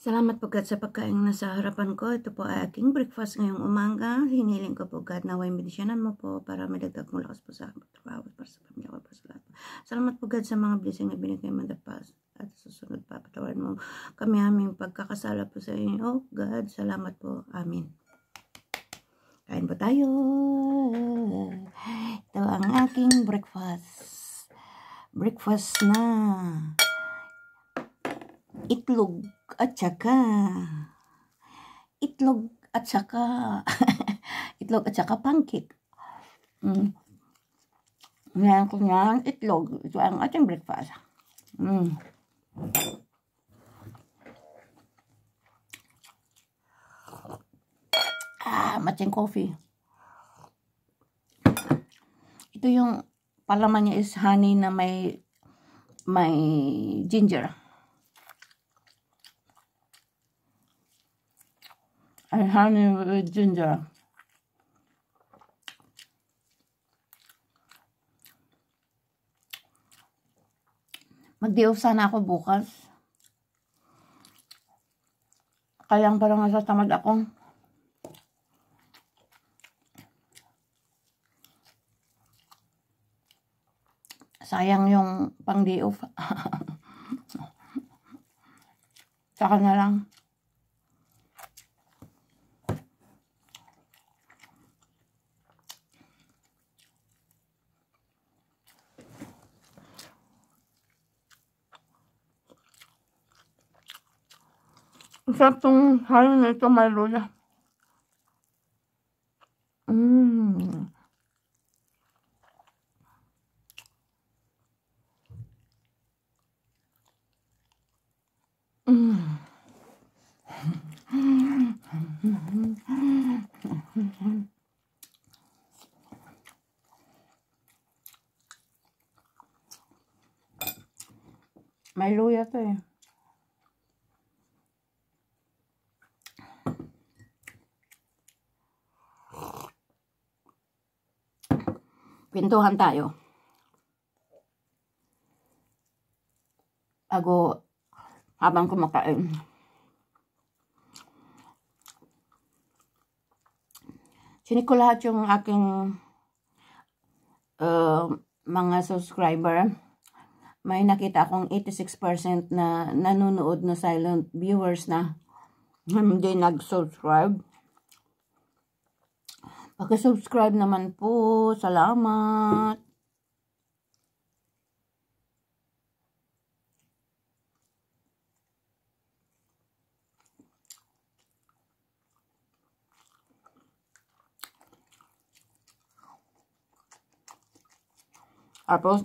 Salamat po God sa pagkain nasa harapan ko. Ito po ay aking breakfast ngayong umaga. Hiniling ko po God na way medisyonan mo po para may dagdag mong lakas po sa aking trabaho para sa pamilya ko, para sa lahat. Salamat po God sa mga blessing na binigay mo at susunod pa. Patawarin mo kami aming pagkakasala po sa inyo. Oh God, salamat po. Amin. Kain po tayo. Ito ang aking breakfast. Breakfast na itlog at saka itlog at saka pancake. Ngayon ko nga itlog. Ito ang ating breakfast. Matching coffee. Ito yung palaman niya is honey na may ginger. Ay, honey with ginger. Mag-day off sana ako bukas. Kaya parang nasa tamad ako. Sayang yung pang day off. Saka na lang. Sarap tong halo na ito, may luya. May luya to eh. Pintuhan tayo. Bago habang kumakain. Sinik ko lahat yung aking mga subscriber. May nakita akong 86% na nanonood na silent viewers na hindi nag-subscribe. Pagka-subscribe naman po, salamat. Tapos,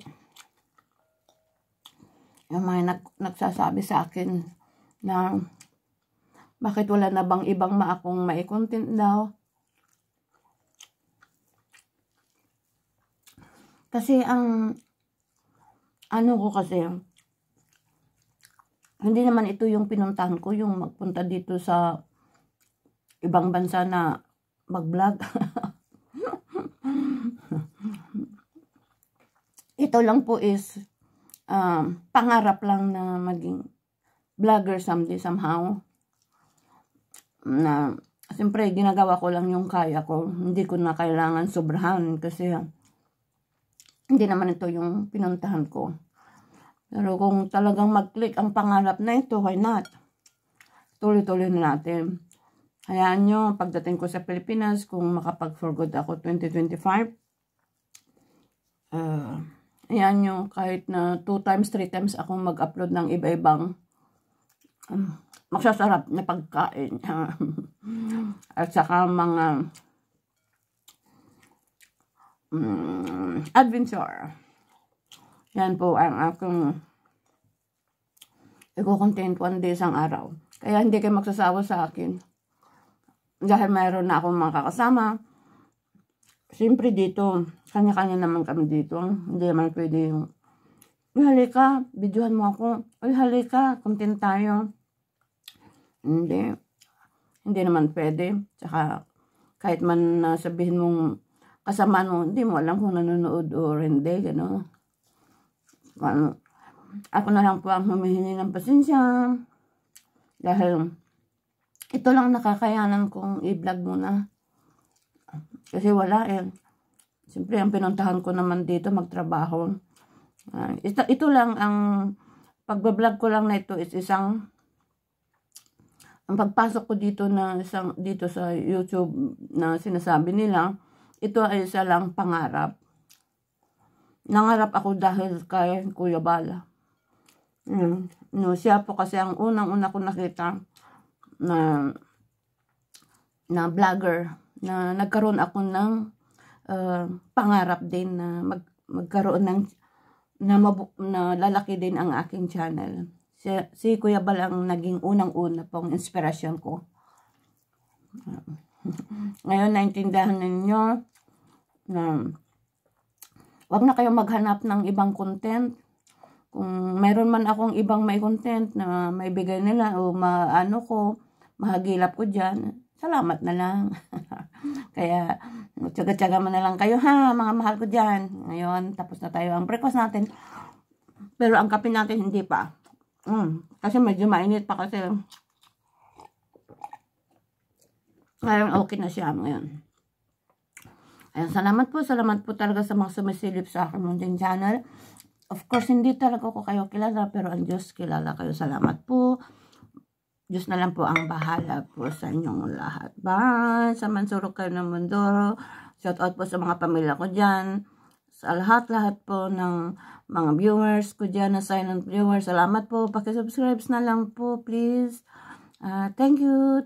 yung mga nagsasabi sa akin na bakit wala na bang ibang akong mai-content daw. Kasi ang ano ko kasi, hindi naman ito yung pinuntahan ko, yung magpunta dito sa ibang bansa na mag-vlog. Ito lang po is pangarap lang na maging vlogger someday, somehow. Na, siyempre, ginagawa ko lang yung kaya ko. Hindi ko na kailangan sobrahan kasi hindi naman ito yung pinuntahan ko. Pero kung talagang mag-click ang pangarap na ito, why not? Tuloy-tuloy na natin. Hayaan nyo, pagdating ko sa Pilipinas, kung makapag-for good ako 2025, hayaan nyo, kahit na 2 times, 3 times akong mag-upload ng iba-ibang magsasarap na pagkain. At saka mga adventure. Yan po ang akong i-content one day isang araw. Kaya hindi kayo magsasawa sa akin. Dahil mayroon na akong mga kakasama. Siyempre dito, kanya-kanya naman kami dito. Hindi naman pwede yung, uy, halika, videohan mo ako. Uy, halika, content tayo. Hindi. Hindi naman pwede. Tsaka, kahit man sabihin mong kasama mo, hindi mo alam kung nanonood o hindi, gano'n. Ako na lang po ang humihingi ng pasensya. Dahil ito lang nakakayanan kong i-vlog muna. Kasi wala eh. Siyempre, ang pinuntahan ko naman dito, magtrabaho. Ito lang, ang pagbablog ko lang na ito is isang, ang pagpasok ko dito dito sa YouTube na sinasabi nila, ito ay isa lang pangarap. Nangarap ako dahil kay Kuya Bala. No, siya po kasi ang unang-una ko nakita na vlogger na nagkaroon ako ng pangarap din na magkaroon ng na lalaki din ang aking channel. Si Kuya Bal ang naging unang-una pong inspirasyon ko. Ngayon, naintindihan ninyo na wag na kayong maghanap ng ibang content. Kung meron man akong ibang may content na may bigay nila o mahagilap ko dyan, salamat na lang. Kaya, tsaga-tsaga mo na lang kayo ha, mga mahal ko dyan. Ngayon, tapos na tayo ang breakfast natin. Pero ang kape natin, hindi pa. Kasi medyo mainit pa kasi. Ngayon, okay na siya ngayon. Ayan, salamat po talaga sa mga sumisilip sa aking munting channel. Of course, hindi talaga ko kayo kilala, pero ang Diyos kilala kayo. Salamat po. Diyos na lang po ang bahala po sa inyong lahat. Bye! Sa mansurok kayo ng mundo. Shout out po sa mga pamilya ko dyan. Sa lahat-lahat po ng mga viewers ko dyan, na silent viewers. Salamat po. Pakisubscribe na lang po, please. Thank you.